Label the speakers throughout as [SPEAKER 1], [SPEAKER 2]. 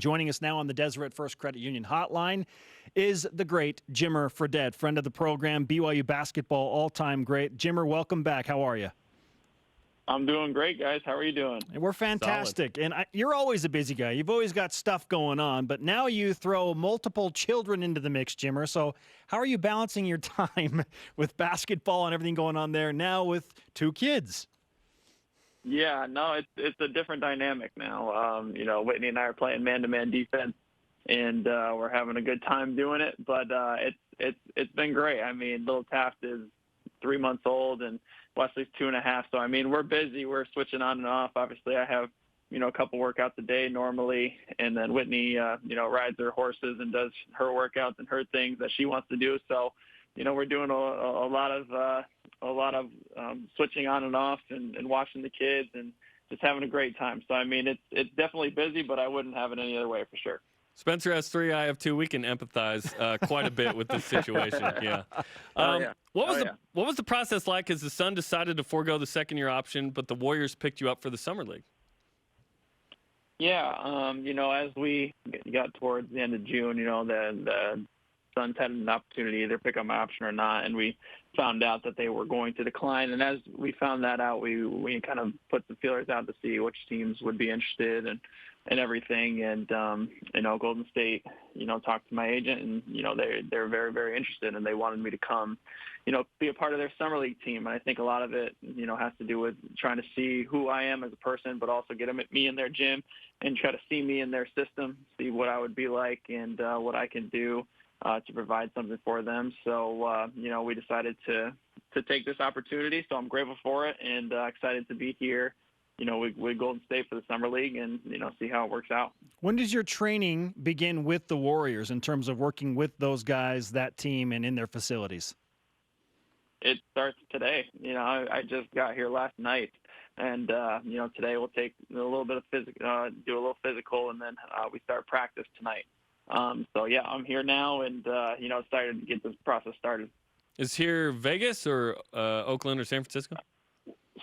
[SPEAKER 1] joining us now on the Deseret First Credit Union hotline is the great Jimmer Fredette, friend of the program, BYU Basketball all-time great. Jimmer, welcome back. How are you?
[SPEAKER 2] I'm doing great, guys. How are you doing?
[SPEAKER 1] And we're fantastic. Solid. And you're always a busy guy. You've always got stuff going on, but now you throw multiple children into the mix, Jimmer. So how are you balancing your time with basketball and everything going on there now with 2 kids?
[SPEAKER 2] Yeah, no, it's a different dynamic now. Whitney and I are playing man-to-man defense, and we're having a good time doing it. But it's been great. I mean, little Taft is 3 months old, and Wesley's 2.5. So I mean, we're busy. We're switching on and off. Obviously, I have a couple workouts a day normally, and then Whitney rides her horses and does her workouts and her things that she wants to do. So we're doing a lot of switching on and off and watching the kids and just having a great time. So I mean, it's definitely busy, but I wouldn't have it any other way for sure.
[SPEAKER 3] Spencer has 3, I have 2. We can empathize quite a bit with this situation. Yeah. What was the process like as the son decided to forego the second-year option, but the Warriors picked you up for the summer league?
[SPEAKER 2] Yeah, as we got towards the end of June, the Suns had an opportunity to either pick up my option or not, and we found out that they were going to decline. And as we found that out, we kind of put the feelers out to see which teams would be interested and everything. And Golden State, talked to my agent, and they're very, very interested, and they wanted me to come, be a part of their summer league team. And I think a lot of it, has to do with trying to see who I am as a person, but also get me in their gym and try to see me in their system, see what I would be like and what I can do to provide something for them. So, we decided to take this opportunity. So I'm grateful for it and excited to be here, with Golden State for the Summer League and, see how it works out. When
[SPEAKER 1] does your training begin with the Warriors in terms of working with those guys, that team, and in their facilities?
[SPEAKER 2] It starts today. I just got here last night. And, today we'll take a little bit of do a little physical, and then we start practice tonight. So, yeah, I'm here now and, excited to get this process started.
[SPEAKER 3] Is here Vegas or Oakland or San Francisco?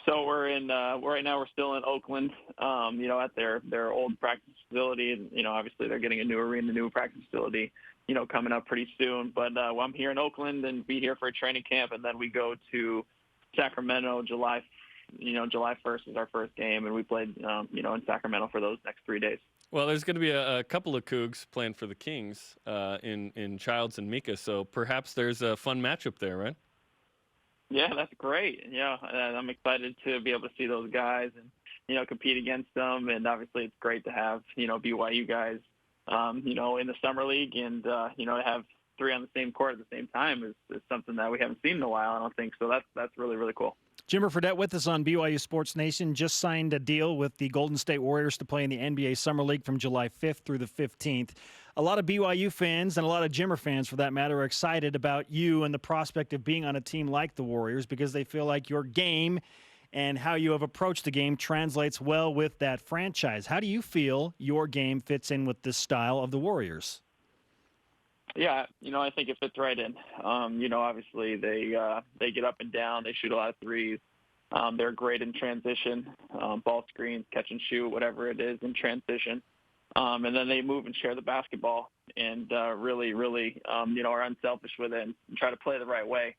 [SPEAKER 2] So we're in right now we're still in Oakland, at their old practice facility. And, obviously they're getting a new arena, new practice facility, coming up pretty soon. But I'm here in Oakland and be here for a training camp. And then we go to Sacramento July 1st is our first game. And we played, in Sacramento for those next 3 days.
[SPEAKER 3] Well, there's going to be a couple of Cougs playing for the Kings in Childs and Mika, so perhaps there's a fun matchup there, right?
[SPEAKER 2] Yeah, that's great. Yeah, I'm excited to be able to see those guys and, compete against them. And obviously it's great to have, BYU guys, in the Summer League and, to have 3 on the same court at the same time is something that we haven't seen in a while, I don't think. So that's really, really cool.
[SPEAKER 1] Jimmer Fredette with us on BYU Sports Nation. Just signed a deal with the Golden State Warriors to play in the NBA Summer League from July 5th through the 15th. A lot of BYU fans and a lot of Jimmer fans, for that matter, are excited about you and the prospect of being on a team like the Warriors because they feel like your game and how you have approached the game translates well with that franchise. How do you feel your game fits in with this style of the Warriors?
[SPEAKER 2] Yeah, I think it fits right in. Obviously they get up and down. They shoot a lot of threes. They're great in transition, ball screens, catch and shoot, whatever it is in transition. And then they move and share the basketball and really, really, are unselfish with it and try to play the right way.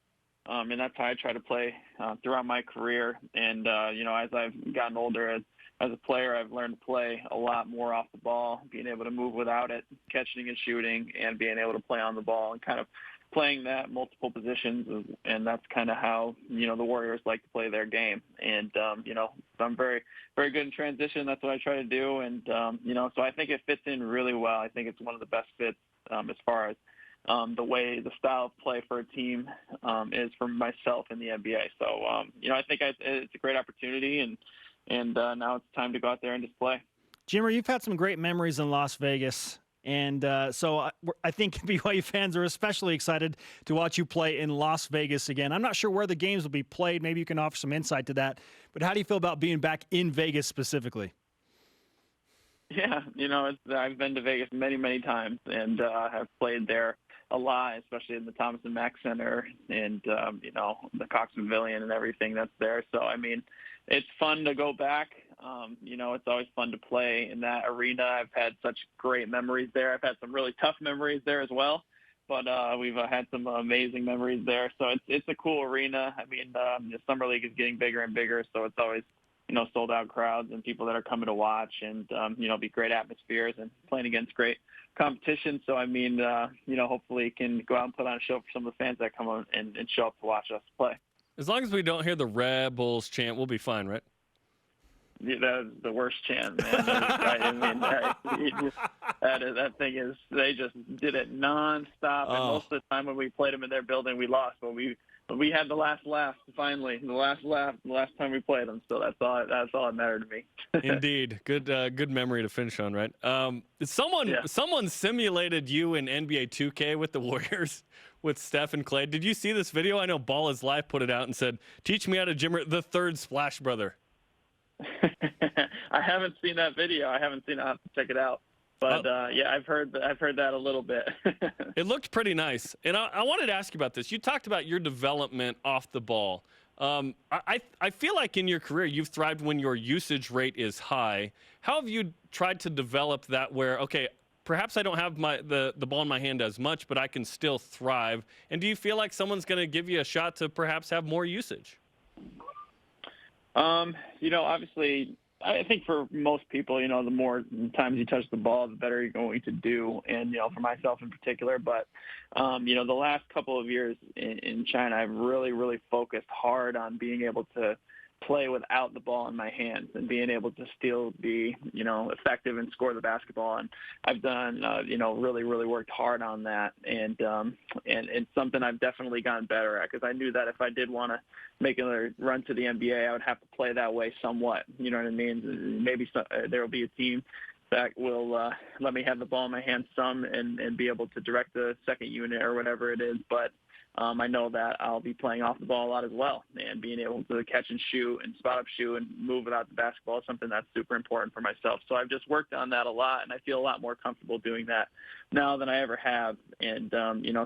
[SPEAKER 2] And that's how I try to play throughout my career. And, as I've gotten older as a player, I've learned to play a lot more off the ball, being able to move without it, catching and shooting, and being able to play on the ball and kind of playing that multiple positions. And that's kind of how, the Warriors like to play their game. And, so I'm very, very good in transition. That's what I try to do. And, so I think it fits in really well. I think it's one of the best fits as far as the style of play for a team is for myself in the NBA. So, I think it's a great opportunity, and now it's time to go out there and just play.
[SPEAKER 1] Jimmer, you've had some great memories in Las Vegas, and so I think BYU fans are especially excited to watch you play in Las Vegas again. I'm not sure where the games will be played. Maybe you can offer some insight to that. But how do you feel about being back in Vegas specifically?
[SPEAKER 2] Yeah, I've been to Vegas many, many times and have played there a lot, especially in the Thomas and Mack Center and, the Cox Pavilion and everything that's there. So, I mean, it's fun to go back. It's always fun to play in that arena. I've had such great memories there. I've had some really tough memories there as well, but we've had some amazing memories there. So it's a cool arena. I mean, the Summer League is getting bigger and bigger, so it's always, sold out crowds and people that are coming to watch, and, be great atmospheres and playing against great competition. So, I mean, hopefully can go out and put on a show for some of the fans that come on and show up to watch us play.
[SPEAKER 3] As long as we don't hear the Rebels chant, we'll be fine, right?
[SPEAKER 2] Yeah, that is the worst chant, man. Right? I mean, that thing is, they just did it nonstop. And most of the time when we played them in their building, we lost. But we had the last laugh, finally, the last time we played them. So that's all that mattered to me.
[SPEAKER 3] Indeed. Good memory to finish on, right? Someone simulated you in NBA 2K with the Warriors with Steph and Clay. Did you see this video? I know Ball is Life put it out and said, "Teach me how to Jimmer, the third Splash Brother."
[SPEAKER 2] I haven't seen that video. I haven't seen it. I'll have to check it out. But I've heard that a little bit.
[SPEAKER 3] It looked pretty nice. And I wanted to ask you about this. You talked about your development off the ball. I feel like in your career you've thrived when your usage rate is high. How have you tried to develop that where, okay, perhaps I don't have the ball in my hand as much, but I can still thrive? And do you feel like someone's going to give you a shot to perhaps have more usage?
[SPEAKER 2] Obviously, I think for most people, the more times you touch the ball, the better you're going to do. And, for myself in particular, but, the last couple of years in China, I've really, really focused hard on being able to play without the ball in my hands and being able to still be, effective and score the basketball. And I've done, really, really worked hard on that. And it's something I've definitely gotten better at, because I knew that if I did want to make another run to the NBA, I would have to play that way somewhat. You know what I mean? Maybe there will be a team that will let me have the ball in my hands some and be able to direct the second unit or whatever it is. But I know that I'll be playing off the ball a lot as well, and being able to catch and shoot and spot up shoot and move without the basketball is something that's super important for myself. So I've just worked on that a lot, and I feel a lot more comfortable doing that now than I ever have. And,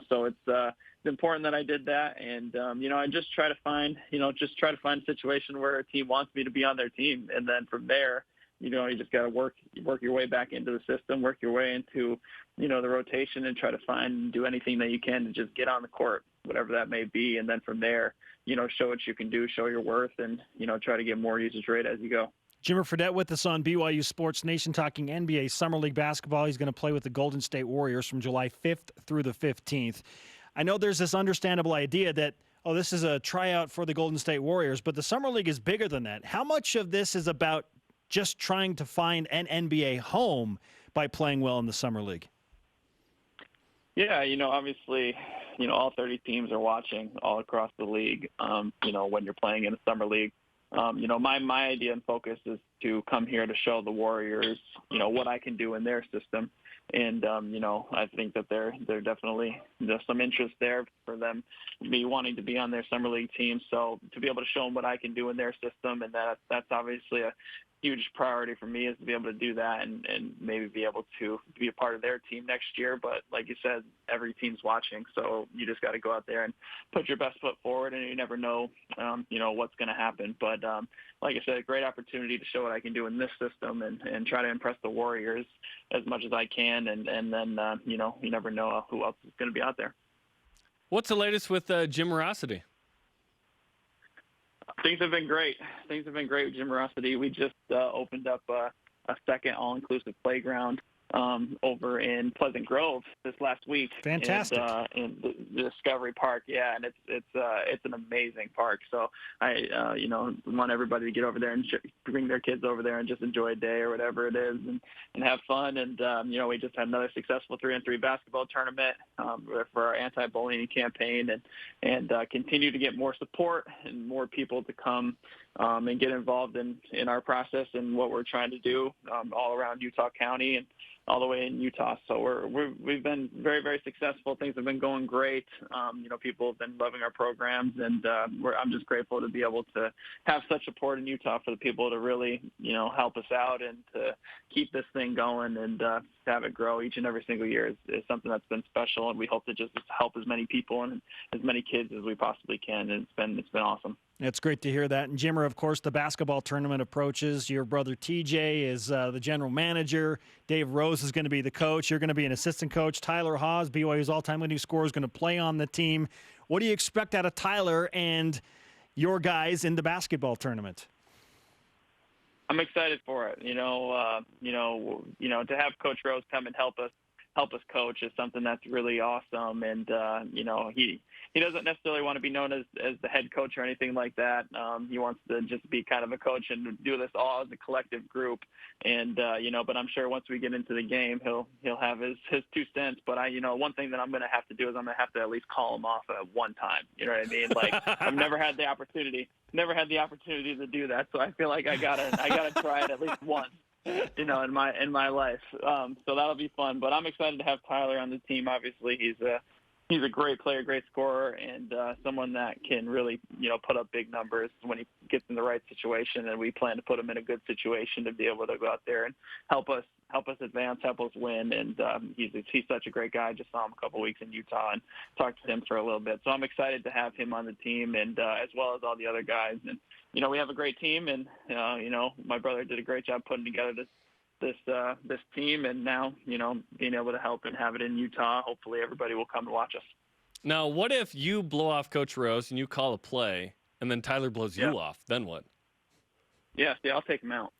[SPEAKER 2] so it's important that I did that. And, I just try to find a situation where a team wants me to be on their team. And then from there, you just got to work your way back into the system, work your way into, the rotation, and try to find and do anything that you can to just get on the court, whatever that may be. And then from there, show what you can do, show your worth, and, try to get more usage rate as you go.
[SPEAKER 1] Jimmer Fredette with us on BYU Sports Nation talking NBA Summer League basketball. He's going to play with the Golden State Warriors from July 5th through the 15th. I know there's this understandable idea that, this is a tryout for the Golden State Warriors, but the Summer League is bigger than that. How much of this is about just trying to find an NBA home by playing well in the Summer League?
[SPEAKER 2] Yeah, obviously, all 30 teams are watching all across the league, when you're playing in a Summer League. My idea and focus is to come here to show the Warriors, what I can do in their system. And, I think that there's some interest there for them, me wanting to be on their Summer League team. So to be able to show them what I can do in their system, and that's obviously a huge priority for me, is to be able to do that and maybe be able to be a part of their team next year. But like you said, every team's watching, so you just got to go out there and put your best foot forward, and you never know, what's going to happen. But like I said, a great opportunity to show what I can do in this system and try to impress the Warriors as much as I can. And then, you never know who else is going to be out there.
[SPEAKER 3] What's the latest with Jimmerosity?
[SPEAKER 2] Things have been great. Things have been great with Jimmerosity. We just opened up a second all-inclusive playground over in Pleasant Grove this last week.
[SPEAKER 1] Fantastic.
[SPEAKER 2] In the Discovery Park, yeah, and it's an amazing park. So I want everybody to get over there and bring their kids over there and just enjoy a day or whatever it is and have fun. And we just had another successful 3-on-3 basketball tournament for our anti-bullying campaign, and continue to get more support and more people to come and get involved in our process and what we're trying to do all around Utah County and all the way in Utah. So we've been very, very successful. Things have been going great. People have been loving our programs, and I'm just grateful to be able to have such support in Utah for the people to really, help us out and to keep this thing going and have it grow each and every single year is something that's been special, and we hope to just help as many people and as many kids as we possibly can. And it's been awesome.
[SPEAKER 1] It's great to hear that. And Jimmer, of course, the basketball tournament approaches. Your brother TJ is the general manager. Dave Rose is going to be the coach. You're going to be an assistant coach. Tyler Haws, BYU's all-time leading scorer, is going to play on the team. What do you expect out of Tyler and your guys in the basketball tournament?
[SPEAKER 2] I'm excited for it. To have Coach Rose come and help us coach is something that's really awesome. And he doesn't necessarily want to be known as the head coach or anything like that. He wants to just be kind of a coach and do this all as a collective group. And but I'm sure once we get into the game, he'll have his 2 cents. But one thing that I'm going to have to do is I'm going to have to at leleast call him off at one time. You know what I mean? Like, I've never had the opportunity to do that. So I feel like I gotta try it at least once. In my life. So that'll be fun. But I'm excited to have Tyler on the team. Obviously, he's a great player, great scorer, and someone that can really, put up big numbers when he gets in the right situation. And we plan to put him in a good situation to be able to go out there and help us advance, help us win. And he's such a great guy. I just saw him a couple weeks in Utah and talked to him for a little bit. So I'm excited to have him on the team, and as well as all the other guys. And we have a great team, and my brother did a great job putting together this team, and now being able to help and have it in Utah. Hopefully, everybody will come and watch us.
[SPEAKER 3] Now, what if you blow off Coach Rose and you call a play, and then Tyler blows you off? Then what?
[SPEAKER 2] Yeah, I'll take him out.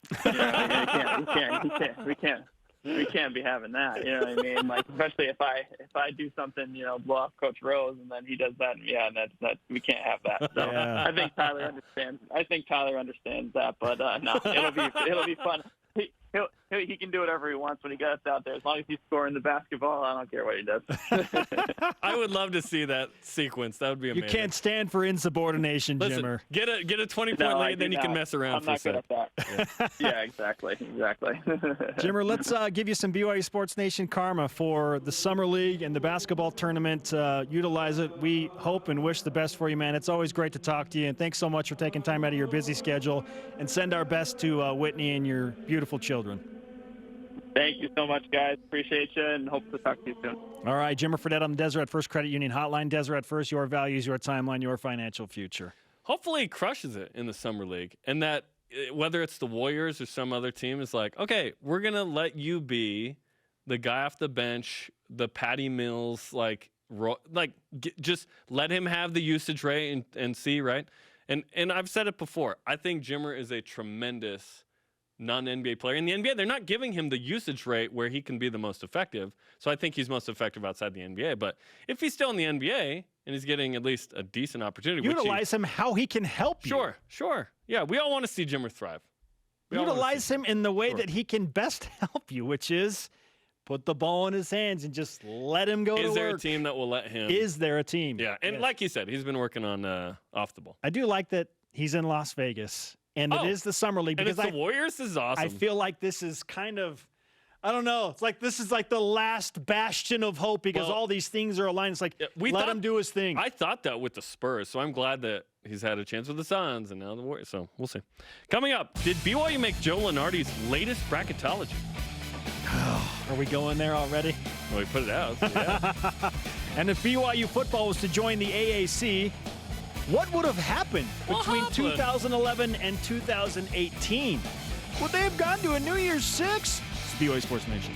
[SPEAKER 2] We can't be having that. You know what I mean? Like, especially if I do something, blow off Coach Rose, and then he does that. Yeah, and that we can't have that. So I think Tyler understands that. But no, it'll be fun. He can do whatever he wants when he gets out there. As long as he's scoring the basketball, I don't care what he does.
[SPEAKER 3] I would love to see that sequence. That would be amazing.
[SPEAKER 1] You can't stand for insubordination,
[SPEAKER 3] Listen,
[SPEAKER 1] Jimmer.
[SPEAKER 3] Get a 20-point lead, then you can mess around
[SPEAKER 2] I'm
[SPEAKER 3] for a
[SPEAKER 2] not good at that. Yeah, exactly.
[SPEAKER 1] Jimmer, let's give you some BYU Sports Nation karma for the Summer League and the basketball tournament. Utilize it. We hope and wish the best for you, man. It's always great to talk to you, and thanks so much for taking time out of your busy schedule. And send our best to Whitney and your beautiful children.
[SPEAKER 2] Thank you so much, guys. Appreciate you, and hope to talk to you soon.
[SPEAKER 1] All right, Jimmer Fredette on the Deseret First Credit Union Hotline. Deseret First, your values, your timeline, your financial future.
[SPEAKER 3] Hopefully he crushes it in the Summer League, and that whether it's the Warriors or some other team is like, okay, we're going to let you be the guy off the bench, the Patty Mills, just let him have the usage rate and see, right? And I've said it before. I think Jimmer is a tremendous non-NBA player. In the NBA, they're not giving him the usage rate where he can be the most effective. So I think he's most effective outside the NBA. But if he's still in the NBA and he's getting at least a decent opportunity,
[SPEAKER 1] utilize him how he can help you.
[SPEAKER 3] Sure. Yeah, we all want to see Jimmer thrive.
[SPEAKER 1] Utilize him in the way that he can best help you, which is put the ball in his hands and just let him go to work.
[SPEAKER 3] Is there a team that will let him?
[SPEAKER 1] Is there a team?
[SPEAKER 3] Yeah, and like you said, he's been working on off the ball.
[SPEAKER 1] I do like that he's in Las Vegas. And it is the Summer League.
[SPEAKER 3] Because the Warriors is awesome.
[SPEAKER 1] I feel like this is kind of, I don't know. It's like this is like the last bastion of hope because all these things are aligned. It's like, let him do his thing.
[SPEAKER 3] I thought that with the Spurs, so I'm glad that he's had a chance with the Suns and now the Warriors. So we'll see. Coming up, did BYU make Joe Lenardi's latest bracketology?
[SPEAKER 1] Are we going there already?
[SPEAKER 3] Well, we put it out. So yeah.
[SPEAKER 1] And if BYU football was to join the AAC, what would have happened between 2011 and 2018? Would they have gone to a New Year's Six? It's BYU Sports Nation.